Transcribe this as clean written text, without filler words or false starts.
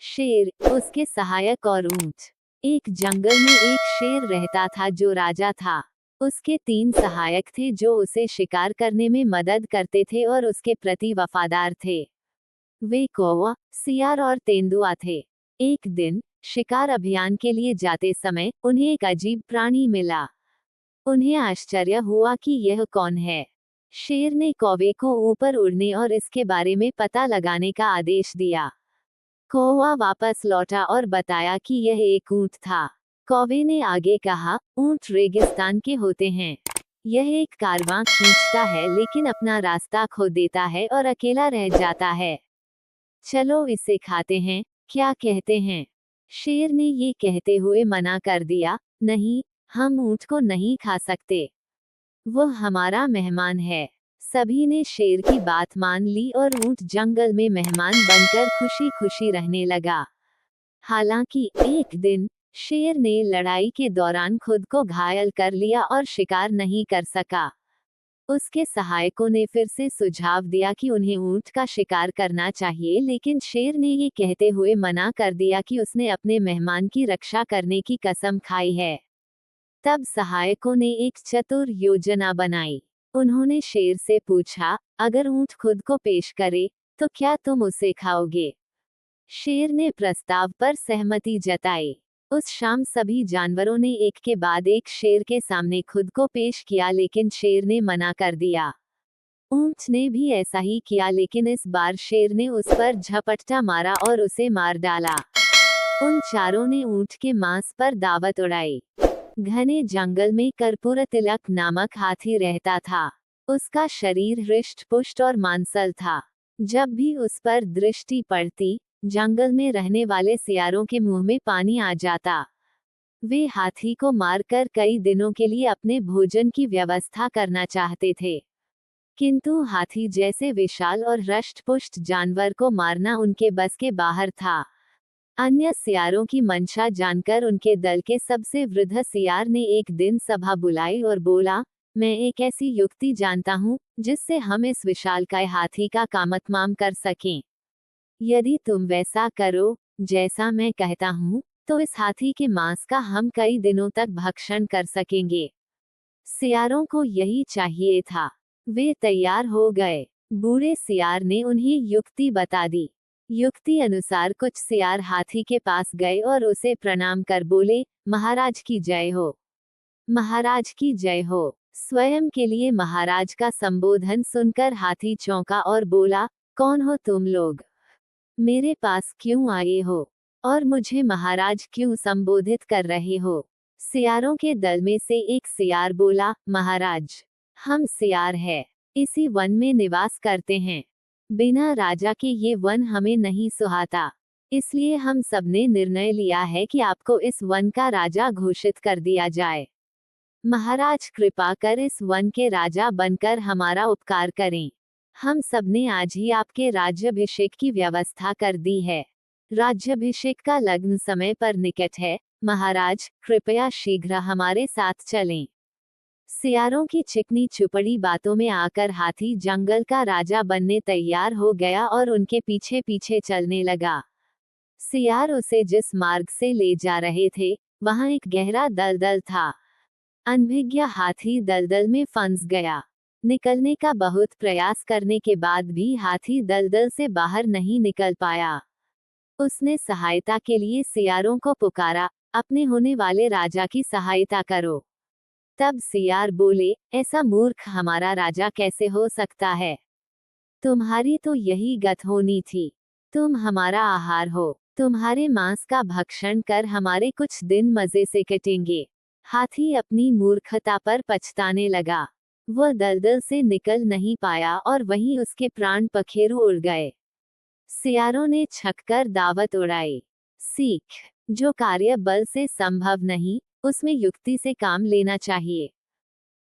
शेर, उसके सहायक और ऊंट। एक जंगल में एक शेर रहता था जो राजा था। उसके 3 सहायक थे जो उसे शिकार करने में मदद करते थे और उसके प्रति वफादार थे। वे कौवा, सियार और तेंदुआ थे। एक दिन शिकार अभियान के लिए जाते समय उन्हें एक अजीब प्राणी मिला। उन्हें आश्चर्य हुआ कि यह कौन है। शेर ने कौवे को ऊपर उड़ने और इसके बारे में पता लगाने का आदेश दिया। कौवा वापस लौटा और बताया कि यह एक ऊंट था। कौवे ने आगे कहा, ऊंट रेगिस्तान के होते हैं। यह एक कारवां खींचता है लेकिन अपना रास्ता खो देता है और अकेला रह जाता है। चलो इसे खाते हैं, क्या कहते हैं? शेर ने ये कहते हुए मना कर दिया, नहीं, हम ऊंट को नहीं खा सकते। वह हमारा मेहमान है। सभी ने शेर की बात मान ली और ऊंट जंगल में मेहमान बनकर खुशी खुशी रहने लगा। हालांकि एक दिन शेर ने लड़ाई के दौरान खुद को घायल कर लिया और शिकार नहीं कर सका। उसके सहायकों ने फिर से सुझाव दिया कि उन्हें ऊंट का शिकार करना चाहिए, लेकिन शेर ने ये कहते हुए मना कर दिया कि उसने अपने मेहमान की रक्षा करने की कसम खाई है। तब सहायकों ने एक चतुर योजना बनाई। उन्होंने शेर से पूछा, अगर ऊंट खुद को पेश करे तो क्या तुम उसे खाओगे? शेर ने प्रस्ताव पर सहमति जताई। उस शाम सभी जानवरों ने एक के बाद एक शेर के सामने खुद को पेश किया, लेकिन शेर ने मना कर दिया। ऊंट ने भी ऐसा ही किया, लेकिन इस बार शेर ने उस पर झपट्टा मारा और उसे मार डाला। उन चारों ने ऊंट के मांस पर दावत उड़ाई। घने जंगल में कर्पूरतिलक नामक हाथी रहता था। उसका शरीर हृष्ट-पुष्ट और मांसल था। जब भी उस पर दृष्टि पड़ती, जंगल में रहने वाले सियारों के मुंह में पानी आ जाता। वे हाथी को मारकर कई दिनों के लिए अपने भोजन की व्यवस्था करना चाहते थे, किंतु हाथी जैसे विशाल और हृष्ट-पुष्ट जानवर को मारना उनके बस के बाहर था। अन्य सियारों की मंशा जानकर उनके दल के सबसे वृद्ध सियार ने एक दिन सभा बुलाई और बोला, मैं एक ऐसी युक्ति जानता हूँ जिससे हम इस विशालकाय हाथी का कामतमाम कर सकें। यदि तुम वैसा करो जैसा मैं कहता हूँ, तो इस हाथी के मांस का हम कई दिनों तक भक्षण कर सकेंगे। सियारों को यही चाहिए था। वे तैयार हो गए। बूढ़े सियार ने उन्हें युक्ति बता दी। युक्ति अनुसार कुछ सियार हाथी के पास गए और उसे प्रणाम कर बोले, महाराज की जय हो। महाराज की जय हो। स्वयं के लिए महाराज का संबोधन सुनकर हाथी चौंका और बोला, कौन हो तुम लोग? मेरे पास क्यों आए हो? और मुझे महाराज क्यों संबोधित कर रहे हो? सियारों के दल में से एक सियार बोला, महाराज, हम सियार हैं, इसी वन में निवास करते हैं। बिना राजा के ये वन हमें नहीं सुहाता, इसलिए हम सबने निर्णय लिया है कि आपको इस वन का राजा घोषित कर दिया जाए। महाराज कृपा कर इस वन के राजा बनकर हमारा उपकार करें। हम सबने आज ही आपके राज्याभिषेक की व्यवस्था कर दी है। राज्याभिषेक का लग्न समय पर निकट है। महाराज कृपया शीघ्र हमारे साथ चलें। सियारों की चिकनी चुपड़ी बातों में आकर हाथी जंगल का राजा बनने तैयार हो गया और उनके पीछे पीछे चलने लगा। सियार उसे जिस मार्ग से ले जा रहे थे, वहां एक गहरा दलदल था। अनभिज्ञ हाथी दलदल में फंस गया। निकलने का बहुत प्रयास करने के बाद भी हाथी दलदल से बाहर नहीं निकल पाया। उसने सहायता के लिए सियारों को पुकारा, अपने होने वाले राजा की सहायता करो। तब सियार बोले, ऐसा मूर्ख हमारा राजा कैसे हो सकता है? तुम्हारी तो यही गत होनी थी। तुम हमारा आहार हो। तुम्हारे मांस का भक्षण कर हमारे कुछ दिन मजे से कटेंगे। हाथी अपनी मूर्खता पर पछताने लगा। वह दलदल से निकल नहीं पाया और वहीं उसके प्राण पखेरु उड़ गए। सियारों ने छककर दावत उड़ाई। सीख, जो कार्य बल से संभव नहीं, उसमें युक्ति से काम लेना चाहिए।